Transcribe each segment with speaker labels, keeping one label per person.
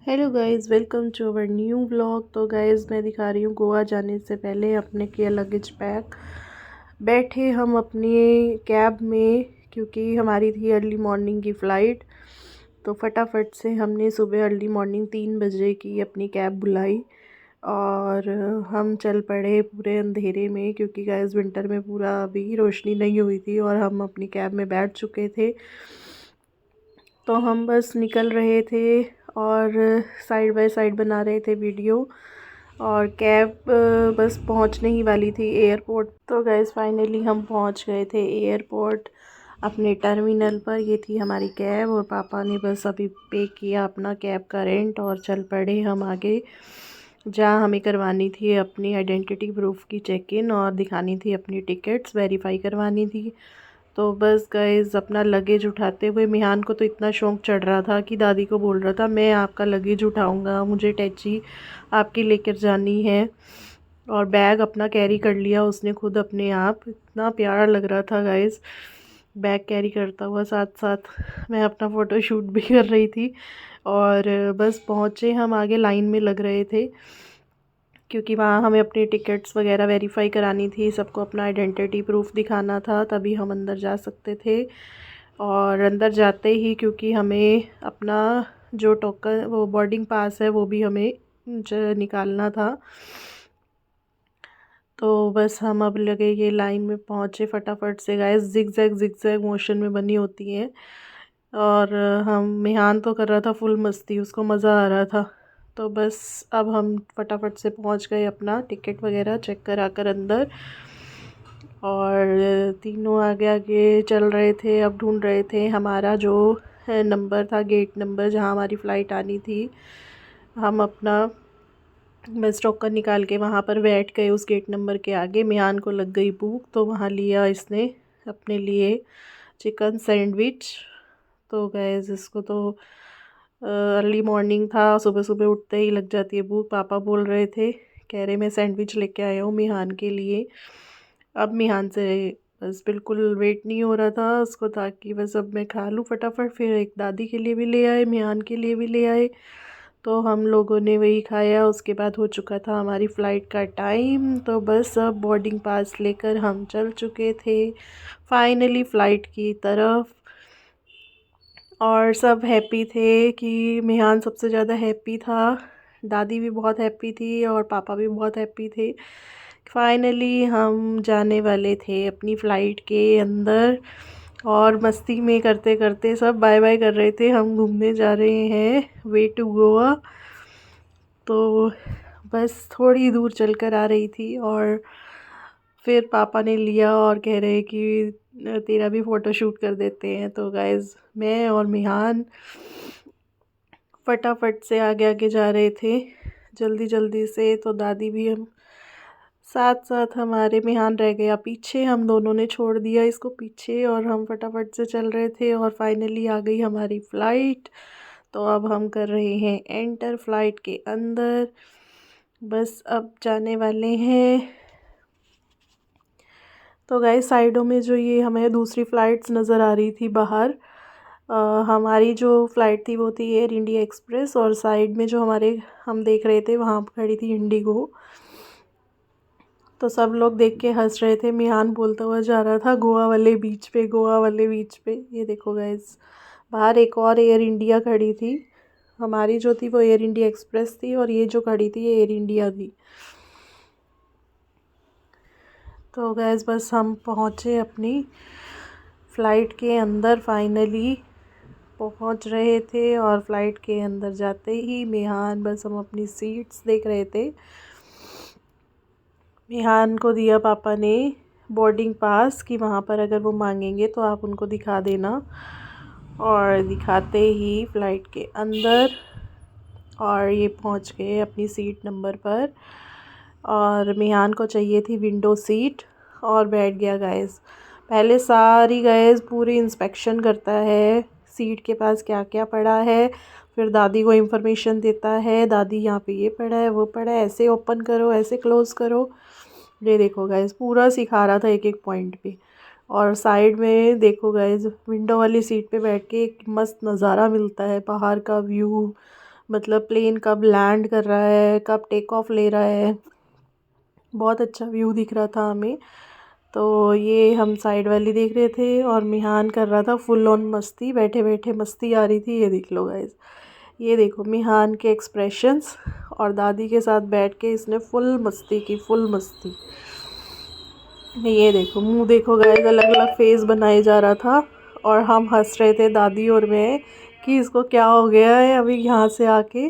Speaker 1: Hello guys, welcome to our new vlog. तो guys मैं दिखा रही हूँ गोवा जाने से पहले अपने के लगेज पैक। बैठे हम अपनी कैब में क्योंकि हमारी थी अर्ली मॉर्निंग की फ़्लाइट। तो फटाफट से हमने सुबह अर्ली मॉर्निंग 3 बजे की अपनी कैब बुलाई और हम चल पड़े पूरे अंधेरे में, क्योंकि गाइस विंटर में पूरा अभी रोशनी नहीं हुई थी और हम अपनी कैब में बैठ चुके थे। तो हम बस निकल रहे थे और साइड बाय साइड बना रहे थे वीडियो। और कैब बस पहुंचने ही वाली थी एयरपोर्ट। तो गाइस फाइनली हम पहुंच गए थे एयरपोर्ट अपने टर्मिनल पर। ये थी हमारी कैब और पापा ने बस अभी पे किया अपना कैब का रेंट और चल पड़े हम आगे, जहाँ हमें करवानी थी अपनी आइडेंटिटी प्रूफ की चेक इन और दिखानी थी अपनी टिकट्स वेरीफाई करवानी थी। तो बस गाइस अपना लगेज उठाते हुए मिहान को तो इतना शौक चढ़ रहा था कि दादी को बोल रहा था मैं आपका लगेज उठाऊंगा, मुझे टैची आपकी लेकर जानी है। और बैग अपना कैरी कर लिया उसने खुद अपने आप। इतना प्यारा लग रहा था गाइस बैग कैरी करता हुआ। साथ साथ मैं अपना फ़ोटो शूट भी कर रही थी। और बस पहुँचे हम, आगे लाइन में लग रहे थे क्योंकि वहाँ हमें अपनी टिकट्स वगैरह वेरीफाई करानी थी, सबको अपना आइडेंटिटी प्रूफ दिखाना था, तभी हम अंदर जा सकते थे। और अंदर जाते ही क्योंकि हमें अपना जो टोकन वो बोर्डिंग पास है वो भी हमें निकालना था। तो बस हम अब लगे ये लाइन में पहुँचे फटाफट से। गाइस जिग जैग मोशन में बनी होती है। और हम मिहान तो कर रहा था फुल मस्ती, उसको मज़ा आ रहा था। तो बस अब हम फटाफट से पहुंच गए अपना टिकट वगैरह चेक करा कर अंदर। और तीनों आगे आगे चल रहे थे, अब ढूंढ रहे थे हमारा जो नंबर था, गेट नंबर जहां हमारी फ़्लाइट आनी थी। हम अपना बस टोकन निकाल के वहाँ पर बैठ गए उस गेट नंबर के आगे। मियान को लग गई भूख तो वहाँ लिया इसने अपने लिए चिकन सैंडविच। तो गैस इसको तो अर्ली मॉर्निंग था, सुबह सुबह उठते ही लग जाती है भूख। पापा बोल रहे थे, कह रहे मैं सैंडविच लेके आया हूँ मिहान के लिए। अब मिहान से बस बिल्कुल वेट नहीं हो रहा था उसको, ताकि बस अब मैं खा लूँ फटाफट। फिर एक दादी के लिए भी ले आए, मिहान के लिए भी ले आए। तो हम लोगों ने वही खाया। उसके बाद हो चुका था हमारी फ़्लाइट का टाइम। तो बस अब बोर्डिंग पास लेकर हम चल चुके थे फाइनली फ़्लाइट की तरफ। और सब हैप्पी थे कि मिहान सबसे ज़्यादा हैप्पी था, दादी भी बहुत हैप्पी थी और पापा भी बहुत हैप्पी थे। फाइनली हम जाने वाले थे अपनी फ़्लाइट के अंदर। और मस्ती में करते करते सब बाय बाय कर रहे थे, हम घूमने जा रहे हैं वे टू गोवा। तो बस थोड़ी दूर चलकर आ रही थी और फिर पापा ने लिया और कह रहे कि तेरा भी फ़ोटो शूट कर देते हैं। तो गाइज़ मैं और मिहान फटाफट से आगे आगे जा रहे थे जल्दी जल्दी से। तो दादी भी हम साथ साथ, हमारे मिहान रह गया पीछे, हम दोनों ने छोड़ दिया इसको पीछे और हम फटाफट से चल रहे थे। और फाइनली आ गई हमारी फ़्लाइट। तो अब हम कर रहे हैं एंटर फ़्लाइट के अंदर, बस अब जाने वाले हैं। तो गाइस साइडों में जो ये हमें दूसरी फ़्लाइट्स नज़र आ रही थी बाहर, हमारी जो फ़्लाइट थी वो थी एयर इंडिया एक्सप्रेस। और साइड में जो हमारे हम देख रहे थे वहाँ पर खड़ी थी इंडिगो। तो सब लोग देख के हंस रहे थे। मिहान बोलता हुआ जा रहा था गोवा वाले बीच पे, गोवा वाले बीच पे। ये देखो गाइस बाहर एक और एयर इंडिया खड़ी थी। हमारी जो थी वो एयर इंडिया एक्सप्रेस थी और ये जो खड़ी थी ये एयर इंडिया थी। तो गैस बस हम पहुँचे अपनी फ़्लाइट के अंदर, फाइनली पहुँच रहे थे। और फ़्लाइट के अंदर जाते ही मिहान, बस हम अपनी सीट्स देख रहे थे। मिहान को दिया पापा ने बोर्डिंग पास कि वहाँ पर अगर वो मांगेंगे तो आप उनको दिखा देना। और दिखाते ही फ़्लाइट के अंदर और ये पहुँच गए अपनी सीट नंबर पर। और मिहान को चाहिए थी विंडो सीट और बैठ गया गाइस। पहले सारी गाइस पूरी इंस्पेक्शन करता है सीट के पास क्या क्या पड़ा है, फिर दादी को इंफॉर्मेशन देता है, दादी यहाँ पे ये पड़ा है वो पड़ा है, ऐसे ओपन करो ऐसे क्लोज़ करो। ये देखो गाइस पूरा सिखा रहा था एक एक पॉइंट पे। और साइड में देखो गाइस विंडो वाली सीट पे बैठ के एक मस्त नज़ारा मिलता है, बाहर का व्यू, मतलब प्लेन कब लैंड कर रहा है, कब टेक ऑफ ले रहा है। बहुत अच्छा व्यू दिख रहा था हमें। तो ये हम साइड वाली देख रहे थे और मिहान कर रहा था फुल ऑन मस्ती, बैठे बैठे मस्ती आ रही थी। ये देख लो गाइस, ये देखो मिहान के एक्सप्रेशंस। और दादी के साथ बैठ के इसने फुल मस्ती की, फुल मस्ती। ये देखो मुंह देखो गाइस, अलग अलग फेस बनाए जा रहा था और हम हंस रहे थे दादी और मैं कि इसको क्या हो गया है अभी यहाँ से आके।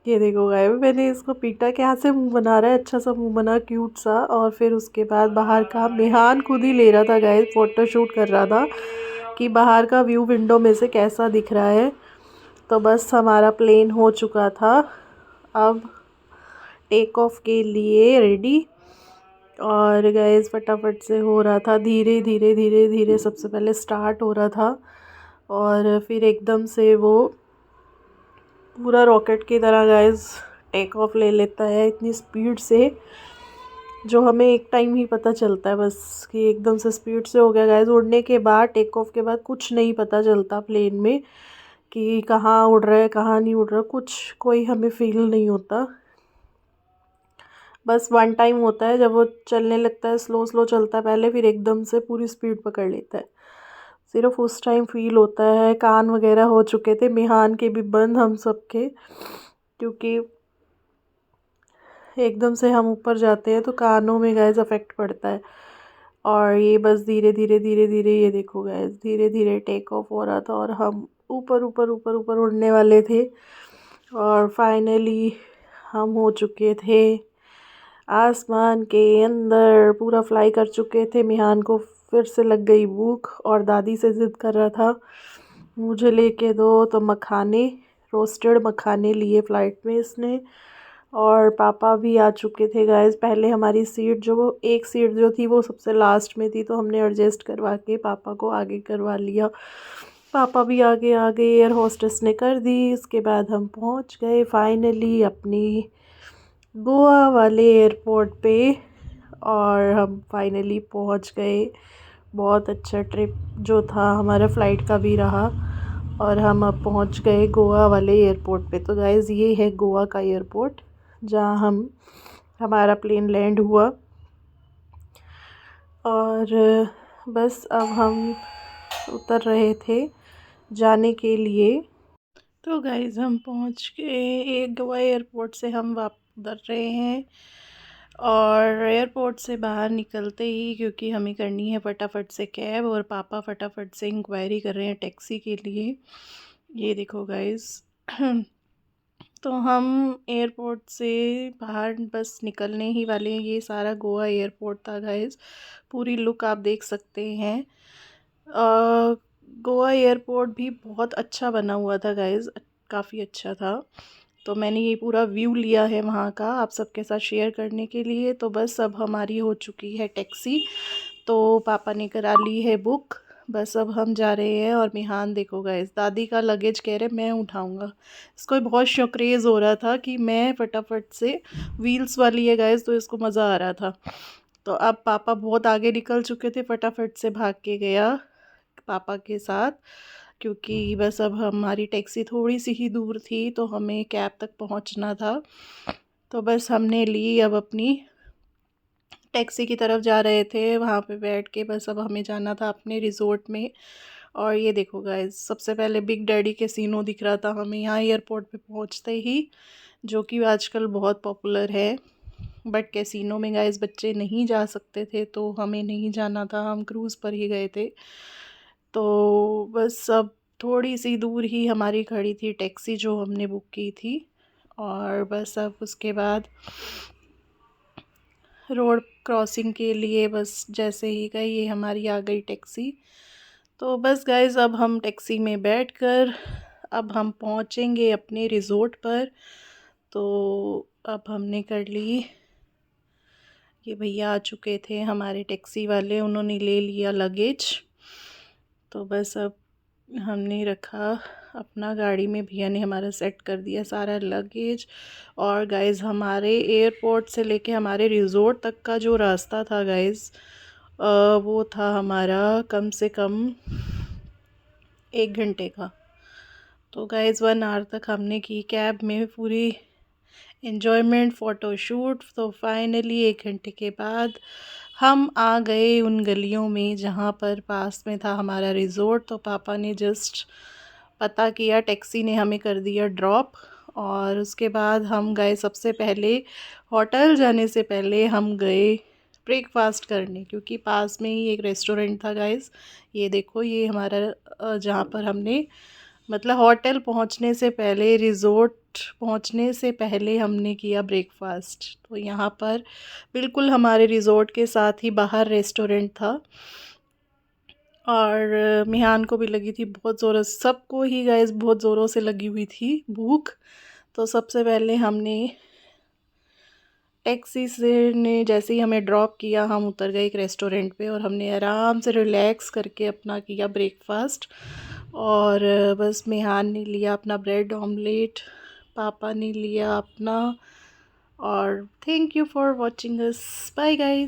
Speaker 1: ये देखो गाइस, मैंने इसको पीटा कि यहाँ से मुंह बना रहा है, अच्छा सा मुंह बना, क्यूट सा। और फिर उसके बाद बाहर का मिहान खुद ही ले रहा था गाइस, फोटो शूट कर रहा था कि बाहर का व्यू विंडो में से कैसा दिख रहा है। तो बस हमारा प्लेन हो चुका था अब टेक ऑफ के लिए रेडी। और गैस फटाफट से हो रहा था, धीरे धीरे धीरे धीरे सबसे पहले स्टार्ट हो रहा था और फिर एकदम से वो पूरा रॉकेट की तरह गैस टेक ऑफ ले लेता है इतनी स्पीड से, जो हमें एक टाइम ही पता चलता है बस कि एकदम से स्पीड से हो गया गैस। उड़ने के बाद, टेक ऑफ के बाद कुछ नहीं पता चलता प्लेन में कि कहाँ उड़ रहा है कहाँ नहीं उड़ रहा, कुछ कोई हमें फील नहीं होता। बस वन टाइम होता है जब वो चलने लगता है, स्लो स्लो चलता है पहले, फिर एकदम से पूरी स्पीड पकड़ लेता है। सिर्फ उस टाइम फील होता है। कान वगैरह हो चुके थे मिहान के भी बंद, हम सब के, क्योंकि एकदम से हम ऊपर जाते हैं तो कानों में गैस अफेक्ट पड़ता है। और ये बस धीरे धीरे धीरे धीरे, ये देखो गैस, धीरे धीरे टेक ऑफ हो रहा था और हम ऊपर ऊपर ऊपर ऊपर उड़ने वाले थे। और फाइनली हम हो चुके थे आसमान के अंदर, पूरा फ्लाई कर चुके थे। मिहान को फिर से लग गई भूख और दादी से ज़िद कर रहा था मुझे लेके दो, तो मखाने, रोस्टेड मखाने लिए फ़्लाइट में इसने। और पापा भी आ चुके थे गाइस। पहले हमारी सीट, जो एक सीट जो थी वो सबसे लास्ट में थी, तो हमने एडजस्ट करवा के पापा को आगे करवा लिया। पापा भी आगे आ गए, एयर होस्टेस ने कर दी। इसके बाद हम पहुंच गए फाइनली अपनी गोवा वाले एयरपोर्ट पे और हम फाइनली पहुंच गए। बहुत अच्छा ट्रिप जो था हमारा फ़्लाइट का भी रहा और हम अब पहुंच गए गोवा वाले एयरपोर्ट पे। तो गाइज़ ये है गोवा का एयरपोर्ट जहां हमारा प्लेन लैंड हुआ। और बस अब हम उतर रहे थे जाने के लिए। तो गाइज़ हम पहुंच गए, एक गोवा एयरपोर्ट से हम उतर रहे हैं। और एयरपोर्ट से बाहर निकलते ही, क्योंकि हमें करनी है फटाफट से कैब, और पापा फटाफट से इंक्वायरी कर रहे हैं टैक्सी के लिए। ये देखो गाइज़ तो हम एयरपोर्ट से बाहर बस निकलने ही वाले हैं। ये सारा गोवा एयरपोर्ट था गाइज़, पूरी लुक आप देख सकते हैं। गोवा एयरपोर्ट भी बहुत अच्छा बना हुआ था गाइज़, काफ़ी अच्छा था। तो मैंने ये पूरा व्यू लिया है वहाँ का आप सबके साथ शेयर करने के लिए। तो बस अब हमारी हो चुकी है टैक्सी, तो पापा ने करा ली है बुक। बस अब हम जा रहे हैं। और मिहान देखो गाइस, दादी का लगेज कह रहे मैं उठाऊंगा। इसको बहुत शौक्रेज़ हो रहा था कि मैं फटाफट से, व्हील्स वाली है गाइस तो इसको मज़ा आ रहा था। तो अब पापा बहुत आगे निकल चुके थे, फटाफट से भाग के गया पापा के साथ, क्योंकि बस अब हमारी टैक्सी थोड़ी सी ही दूर थी तो हमें कैब तक पहुंचना था। तो बस हमने ली, अब अपनी टैक्सी की तरफ जा रहे थे। वहाँ पे बैठ के बस अब हमें जाना था अपने रिज़ोर्ट में। और ये देखो गाइस, सबसे पहले बिग डैडी कैसीनो दिख रहा था हमें यहाँ एयरपोर्ट पे पहुँचते ही, जो कि आजकल बहुत पॉपुलर है। बट कैसीनो में गाइस बच्चे नहीं जा सकते थे, तो हमें नहीं जाना था, हम क्रूज़ पर ही गए थे। तो बस अब थोड़ी सी दूर ही हमारी खड़ी थी टैक्सी जो हमने बुक की थी। और बस अब उसके बाद रोड क्रॉसिंग के लिए बस जैसे ही गई, ये हमारी आ गई टैक्सी। तो बस गाइज़ अब हम टैक्सी में बैठकर अब हम पहुंचेंगे अपने रिज़ोर्ट पर। तो अब हमने कर ली, ये भैया आ चुके थे हमारे टैक्सी वाले, उन्होंने ले लिया लगेज। तो बस अब हमने रखा अपना गाड़ी में, भैया ने हमारा सेट कर दिया सारा लगेज। और गाइज़ हमारे एयरपोर्ट से लेके हमारे रिज़ोर्ट तक का जो रास्ता था गाइज़, वो था हमारा कम से कम 1 घंटे का। तो गाइज़ 1 आवर तक हमने की कैब में पूरी एन्जॉयमेंट, फ़ोटोशूट। तो फाइनली 1 घंटे के बाद हम आ गए उन गलियों में जहाँ पर पास में था हमारा रिज़ॉर्ट। तो पापा ने जस्ट पता किया, टैक्सी ने हमें कर दिया ड्रॉप। और उसके बाद हम गए, सबसे पहले होटल जाने से पहले हम गए ब्रेकफास्ट करने, क्योंकि पास में ही एक रेस्टोरेंट था गाइस। ये देखो, ये हमारा जहाँ पर हमने मतलब होटल पहुँचने से पहले, रिज़ॉर्ट पहुँचने से पहले हमने किया ब्रेकफास्ट। तो यहाँ पर बिल्कुल हमारे रिज़ॉर्ट के साथ ही बाहर रेस्टोरेंट था। और मिहान को भी लगी थी बहुत ज़ोरों, सबको ही गाइस बहुत ज़ोरों से लगी हुई थी भूख। तो सबसे पहले हमने टैक्सी से ने जैसे ही हमें ड्रॉप किया, हम उतर गए एक रेस्टोरेंट पे और हमने आराम से रिलैक्स करके अपना किया ब्रेकफास्ट। और बस मिहान ने लिया अपना ब्रेड ऑमलेट, पापा ने लिया अपना। और thank you for watching us, bye guys.